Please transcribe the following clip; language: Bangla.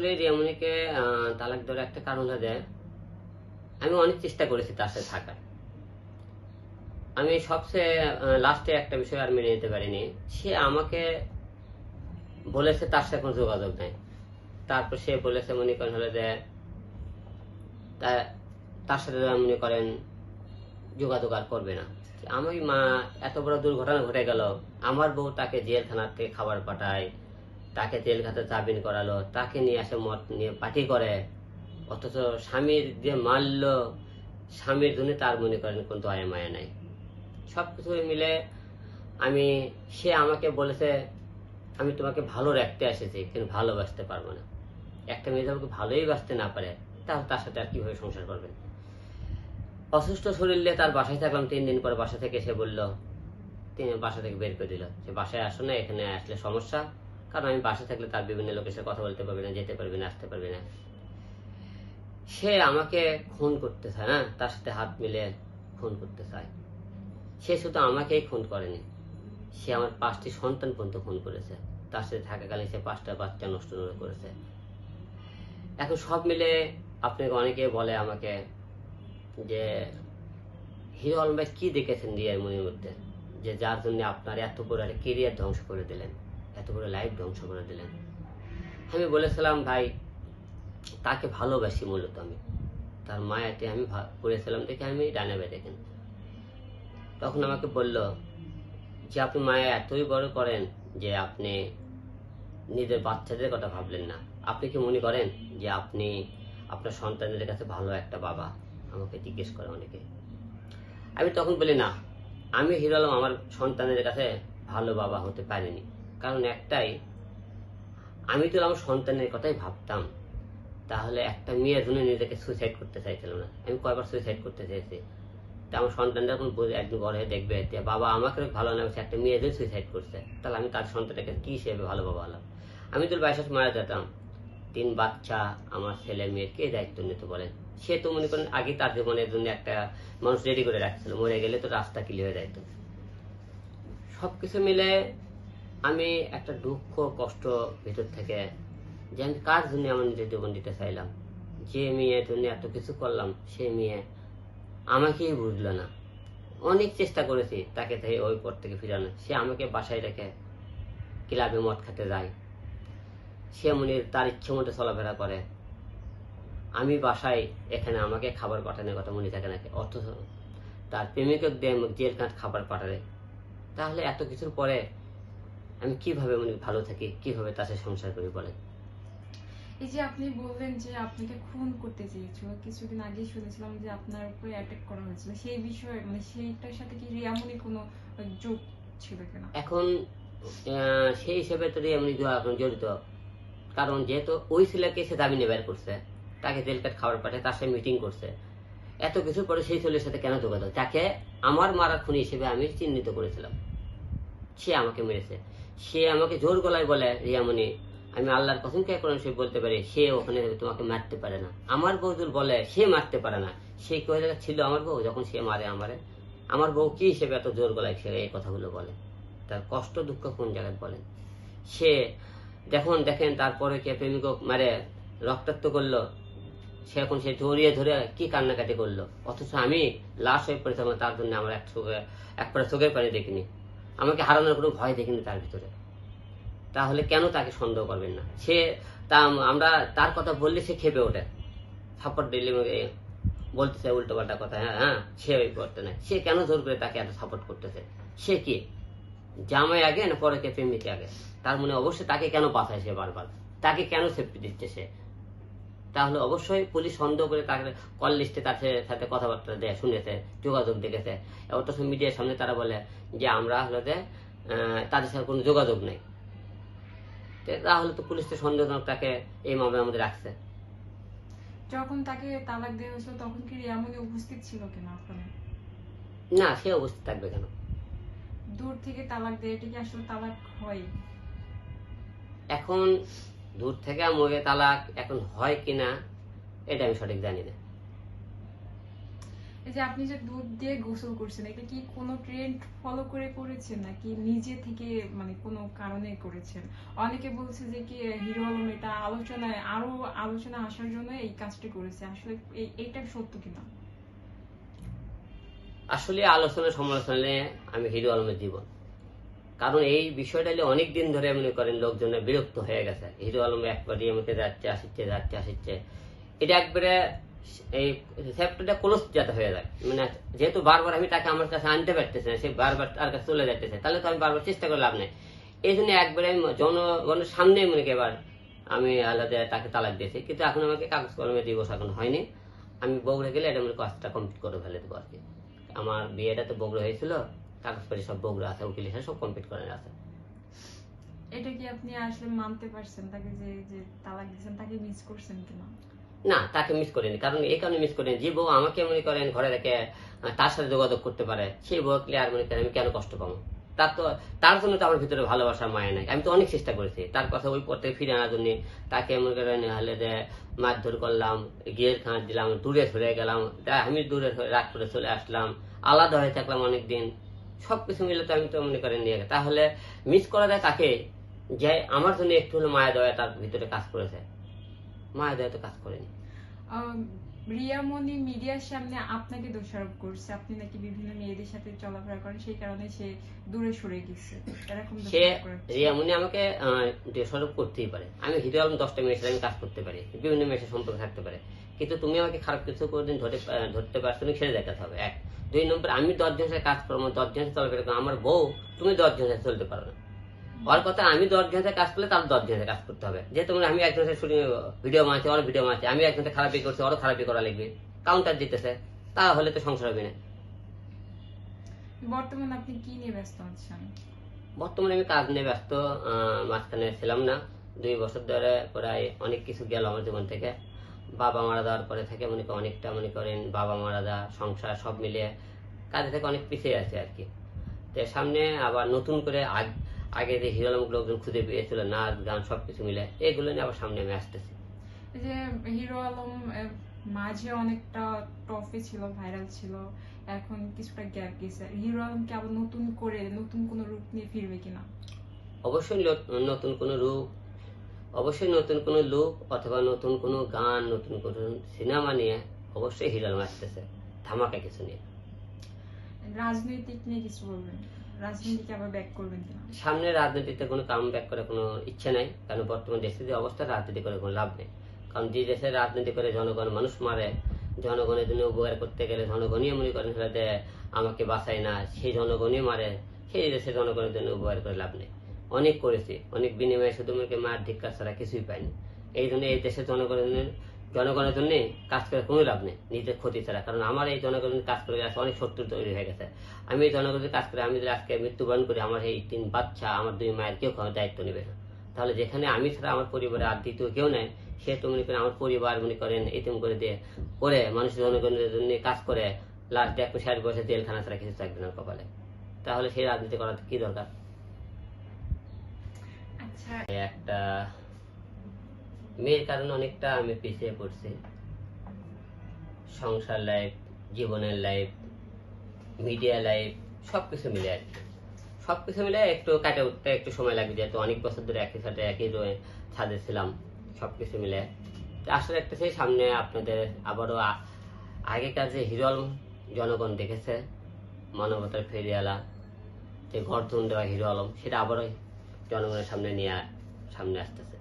রিয়ামণিকে তালাক দেওয়ার একটা কারণ হচ্ছে আমি অনেক চেষ্টা করেছি তার সাথে থাকার। আমি সবচেয়ে লাস্টে একটা বিষয় আর মেনে নিতে পারিনি। সে আমাকে বলেছে তার সাথে কোনো যোগাযোগ নাই। তারপর সে বলেছে মনে করেন হলে যে তার সাথে মনে করেন যোগাযোগ আর করবে না। আমি মা এত বড় দুর্ঘটনা ঘটে গেল, আমার বউ তাকে জেলখানার থেকে খাবার পাঠায়, তাকে জেলখাতে জামিন করালো, তাকে নিয়ে আসে মদ নিয়ে পার্টি করে, অথচ স্বামীর যে মারলো, স্বামীর জন্য তার মনে করেন কোনো দয়া মায়া নাই। সবকিছু মিলে আমি সে আমাকে বলেছে আমি তোমাকে ভালো রাখতে এসেছি কিন্তু ভালোবাসতে পারবো না। একটা মেয়ে যখন ভালোই বাসতে না পারে তাহলে তার সাথে আর কিভাবে সংসার করবেন। অসুস্থ শরীর নিয়ে তার বাসায় থাকলাম। 3 দিন পর বাসা থেকে সে বলল, তিনি বাসা থেকে বের করে দিল, সে বাসায় আসো না, এখানে আসলে সমস্যা। কারণ আমি বাসা থাকলে তার বিভিন্ন লোকের সাথে কথা বলতে পারবে না, যেতে পারবে না, আসতে পারবে না। সে আমাকে খুন করতে চায় না, তার সাথে হাত মিলে খুন করতে চায়। সে শুধু আমাকেই খুন করেনি, সে আমার 5টি সন্তান পর্যন্ত খুন করেছে। তার সাথে থাকাকালীন সে 5টা বাচ্চা নষ্ট করেছে। এখন সব মিলে আপনাকে অনেকে বলে আমাকে যে হিরো আলম ভাই কি দেখেছেন রিয়ার মনির মধ্যে, যে যার জন্য আপনার এত বড় কেরিয়ার ধ্বংস করে দিলেন, এত বড় লাইফ ধ্বংস করে দিলেন। আমি বলেছিলাম ভাই তাকে ভালোবাসি, মূলত আমি তার মায়াতে আমি পড়েছিলাম দেখে আমি ডানাবে দেখেন। তখন আমাকে বলল যে আপনি মায়া এতই বড় করেন যে আপনি নিজের বাচ্চাদের কথা ভাবলেন না। আপনি কি মনে করেন যে আপনি আপনার সন্তানদের কাছে ভালো একটা বাবা? আমাকে জিজ্ঞেস করে অনেকে। আমি তখন বলি না, আমি হিরো আলম আমার সন্তানের কাছে ভালো বাবা হতে পারিনি। কারণ একটাই, আমি তো আমার সন্তানের কথাই ভাবতাম। তাহলে একটা মেয়ের জন্য নিজেকে সুইসাইড করতে চাইছিলাম না। আমি কয়বার সুইসাইড করতে চেয়েছি। তা আমার সন্তানরা এখন একদিন বড় হয়ে দেখবে যে বাবা আমাকে ভালো না, একটা মেয়ে যে সুইসাইড করছে, তাহলে আমি তার সন্তানটাকে কি হিসেবে ভালো বাবা হলাম? আমি তো 22 মারা যেতাম, 3 বাচ্চা, আমার ছেলে মেয়ের কে দায়িত্ব নিতে বলেন? সে তো মনে করেন আগে তার জীবনের জন্য একটা মানুষ রেডি করে রাখছিল, মরে গেলে তো রাস্তা ক্লিয়ার হয়ে যাইতো। সবকিছু মিলে আমি একটা দুঃখ কষ্ট ভেতর থেকে, যে আমি কার জন্য আমার নিজের জীবন দিতে চাইলাম, যে মেয়ের জন্য এত কিছু করলাম, সে মেয়ে আমাকেই বুঝলো না। অনেক চেষ্টা করেছি তাকে ওই পর থেকে ফিরানো। সে আমাকে বাসায় রেখে ক্লাবে মদ খেতে যায়, সে মনে তার ইচ্ছে মতো চলাফেরা করে। আমি বাসায় এখানে আমাকে খাবার পাঠানোর কথা মনে থাকে নাকি, অথচ তার প্রেমিকের জেল কাঠ খাবার পাঠাবে। তাহলে এত কিছুর পরে আমি কিভাবে মনে ভালো থাকি, কিভাবে তার সাথে সংসার করি বলেন? এই যে আপনি বললেন যে আপনাকে খুন করতে চেয়েছিল, কিছুদিন আগে শুনেছিলাম যে আপনার উপরে অ্যাটাক করা হয়েছিল, সেই বিষয়ে মানে সেইটার সাথে কি রিয়ামনি কোনো যোগ ছিল কিনা? এখন সেই হিসেবে তো এমনি এখন জড়িত। কারণ যেহেতু ওই ছেলেকে সে দাবি বের করছে, তাকে তেল কাঠ খাবার পাঠায়, তার সাথে মিটিং করছে, এত কিছুর পরে সেই ছেলের সাথে কেন যোগাযোগ? তাকে আমার মারা খুনি হিসেবে আমি চিহ্নিত করেছিলাম, সে আমাকে মেরেছে। সে আমাকে জোর গলায় বলে, রিয়ামণি আমি আল্লাহর কসম কে করেন সে বলতে পারি সে ওখানে তোমাকে মারতে পারে না। আমার বউদুল বলে সে মারতে পারে না। সে কয়ে জায়গা ছিল আমার বউ, যখন সে মারে আমারে, আমার বউ কি হিসেবে এত জোর গলায় সে এই কথাগুলো বলে? তার কষ্ট দুঃখ কোন জায়গায় বলেন? সে দেখেন তারপরে কে প্রেমিক মারে রক্তাক্ত করলো, সে এখন সে জড়িয়ে ধরে কি কান্নাকাটি করলো, অথচ আমি লাশ হয়ে পড়েছিলাম। তার জন্য আমার এক পরে চোখের পানি দেখিনি, আমাকে হারানোর কোনো ভয় দেখিনি তার ভিতরে। তাহলে কেন তাকে সন্দেহ করবেন না? সে তা আমরা তার কথা বললে সে খেপে ওঠে, সাপোর্ট দিলে বলতেছে উল্টো পাল্টা কথা। হ্যাঁ, সে ওই করতে নাই। সে কেন জোর করে তাকে এত সাপোর্ট করতেছে? সে কি জামাই আগে না পরে কে প্রেমিক আগে? তার মনে অবশ্যই তাকে কেন বাঁচায় সে বারবার, তাকে কেন সেফটি দিচ্ছে সে? তাহলে অবশ্যই পুলিশ সন্দেহ করে তাকে কল লিস্টে তার সাথে কথাবার্তা দেয়, শুনেছে, যোগাযোগ দেখেছে। অথচ মিডিয়ার সামনে তারা বলে যে আমরা হলো যে তাদের সাথে কোনো যোগাযোগ নেই। তাহলে তো পুলিশ তো সন্দেহজনক তাকে এই মামলার মধ্যে রাখছে। যখন তাকে তালাক দেওয়া হয়েছিল তখন কি রিয়ামনি উপস্থিত ছিল কিনা ওখানে? না, সে উপস্থিত থাকবে কেন? দূর থেকে তালাক দেয়, এটা কি আসলে তালাক হয়? এখন দূর থেকে মরে তালাক এখন হয় কিনা এটা আমি সঠিক জানি না। এই যে আপনি যে দুধ দিয়ে গোসল করছেন, এটা কি কোনো ট্রেন্ড ফলো করে করেছেন নাকি নিজে থেকে মানে কোনো কারণে করেছেন? অনেকে বলছে যে কি হিরো আলম এটা আলোচনায় আরো আলোচনা আসার জন্য এই কাজটি করেছে, আসলে এইটা সত্য কিনা? আসলে আলোচনা সমালোচনা আমি হিরো আলমের জীবন, কারণ এই বিষয়টা নিয়ে অনেক দিন ধরে মনে করেন লোকজনের বিরক্ত হয়ে গেছে। হিরো আলম একবারই আমাকে যাচ্ছে। এটা একবারে এই চ্যাপ্টারটা ক্লোজ যাতে হয়ে যায়, মানে যেহেতু বারবার আমি তাকে আমার কাছে আনতে পারতেছি না, সে বারবার তার কাছে চলে যাচ্ছে, তাহলে তো আমি বারবার চেষ্টা করে লাভ নেই। এই জন্য একবারে আমি জনগণের সামনে মনে করি এবার আমি আলাদা তাকে তালাক দিয়েছি, কিন্তু এখন আমাকে কাগজ কলমে দিবস এখন হয়নি। আমি বগুড়া গেলে এটা আমার কাজটা কমপ্লিট করে ফেলে দেবো আর কি। আমার বিয়েটা তো বগুড়া হয়েছিল, কাগজপত্র সব বগুড়া আছে, উকিল হিসেবে সব কমপ্লিট করে আছে। এটা কি আপনি আসলে মানতে পারছেন তাকে যে যে তালাক দিয়েছেন, তাকে মিস করছেন কিনা? না, তাকে মিস করিনি, কারণ এই কারণে মিস করিনি, যে বউ আমাকে মনে করেন ঘরে রেখে তার সাথে যোগাযোগ করতে পারে, সেই বউ ক্লিয়ার মনে করেন আমি কেন কষ্ট পাবো? তার জন্য তো আমার ভিতরে ভালোবাসা মায়া নাই। আমি তো অনেক চেষ্টা করেছি তার কথা ওই পথ থেকে ফিরে আনার জন্য। তাকে মনে করেন হলে যে মারধর করলাম, গিয়ের খাঁট দিলাম, দূরে সরে গেলাম, আমি দূরে রাগ করে চলে আসলাম, আলাদা হয়ে থাকলাম অনেকদিন, সবকিছু মিলে তো আমি তো মনে করেন নিয়ে গেছে। তাহলে মিস করা যায় তাকে যে আমার জন্য একটু হলো মায়া দেওয়া তার ভিতরে কাজ করেছে, মায়া দেওয়া তো কাজ করেনি। রিয়ামণি মিডিয়ার সামনে আপনাকে দোষারোপ করছে, আপনি নাকি বিভিন্ন মেয়েদের সাথে চলাফেরা করেন, সেই কারণে সে দূরে সরে গেছে, এরকম সে দোষারোপ করেছে। রিয়ামণি আমাকে দোষারোপ করতেই পারে। আমি হিরো আলম 10টা মেয়ের সাথে আমি কাজ করতে পারি, বিভিন্ন মেয়ের সম্পর্ক থাকতে পারে, কিন্তু তুমি আমাকে খারাপ কিছু কোনোদিন ধরতে পারছো না, সেটা দেখাতে হবে। 1 2 নম্বর, আমি 10 জনের সাথে কাজ করবো, 10 জনের সাথে চলাফেরা করবো, আমার বউ তুমি 10 জনের সাথে চলতে পারো না। ওর কথা আমি 10 জনের সাথে কাজ করলে তার 10 জনের সাথে কাজ করতে হবে। যেহেতু আমি একজনের সাথে শুটিং ভিডিও মারছি, ওর ভিডিও মারছি, আমি একজনের খারাপই করছি, ওরও খারাপই করা লাগবে, কাউন্টার দিতেছে, তাহলে তো সংসার হবে না। বর্তমানে আপনি কি নিয়ে ব্যস্ত আছেন? বর্তমানে আমি কাজ নিয়ে ব্যস্ত, মাঝখানে ছিলাম না, 2 বছর ধরে প্রায় অনেক কিছু গেল আমার জীবন থেকে। বাবা মারা যাওয়ার পরে থেকে অনেকটা মনে করেন বাবা মারা যাওয়া, সংসার সব মিলিয়ে কাজে থেকে অনেক পিছিয়ে আছে আর কি। তো সামনে আবার নতুন করে আগে যে হিরো আলম লোকজন খুঁজে পেয়েছিল, নাচ গান সবকিছু মিলে, এগুলো নিয়ে আবার সামনে আমি আসতেছি। এই যে হিরো আলম মাঝে অনেকটা ট্রফি ছিল, ভাইরাল ছিল, এখন কিছুটা গ্যাপ গেছে, হিরো আলম কি আবার নতুন করে নতুন কোন রূপ নিয়ে ফিরবে কিনা? অবশ্যই নতুন কোনো রূপ, অবশ্যই নতুন কোনো লুক অথবা নতুন কোনো গান, নতুন কোনো সিনেমা নিয়ে অবশ্যই হিরো আলম আসতেছে, ধামাকা কিছু নিয়ে। রাজনৈতিক নিয়ে কিছু বলবেন? রাজনীতিকে আবার ব্যাক করবেন কিনা? সামনে রাজনীতিতে কোনো কাম ব্যাক করার কোনো ইচ্ছে নাই, কারণ বর্তমান দেশের যে অবস্থা, রাজনীতি করে কোনো লাভ নেই। কারণ যে দেশে রাজনীতি করে জনগণ মানুষ মারে, জনগণের জন্য উপকার করতে গেলে জনগণই মনে করেন যে আমাকে বাঁচায় না, সেই জনগণই মারে, সেই দেশে জনগণের জন্য উপকার করে লাভ নেই। অনেক করেছি, অনেক বিনিময়ে শুধু আমাকে মার ধিক্কার ছাড়া কিছুই পাইনি। এই জন্য এই দেশের জনগণের জন্য কাজ করে কোনো লাভ নেই, নিজের ক্ষতি ছাড়া। কারণ আমার এই জনগণের কাজ করে আজকে অনেক শত্রু তৈরি হয়ে গেছে। আমি এই জনগণের কাজ করে আমি যদি আজকে মৃত্যুবরণ করি, আমার এই 3 বাচ্চা, আমার 2 মায়ের কেউ কোনো দায়িত্ব নেবে না। তাহলে যেখানে আমি ছাড়া আমার পরিবারে আর দ্বিতীয় কেউ নেই, সে তো মনে করেন আমার পরিবার মনে করেন এরকম করে দিয়ে করে মানুষের জনগণের জন্য কাজ করে, লাস্ট 1 বছর জেলখানা ছাড়া কিছু থাকবে না কপালে। তাহলে সেই রাজনীতি করার কি দরকার? আচ্ছা, একটা মেয়ের কারণে অনেকটা আমি পিছিয়ে পড়ছি। সংসার লাইফ, জীবনের লাইফ, মিডিয়া লাইফ, সবকিছু মিলে আর কি। সবকিছু মিলে একটু কাটে উঠতে একটু সময় লাগবে, যেহেতু অনেক বছর ধরে একই সাথে একই রয়ে ছাদে ছিলাম। সবকিছু মিলে আসলে একটা সেই সামনে আপনাদের আবারও আগেকার যে হিরো আলম জনগণ দেখেছে, মানবতার ফেরিয়ালা, যে গর্জন দেওয়া হিরো আলম, সেটা আবারও জনগণের সামনে নিয়ে সামনে আসতেছে।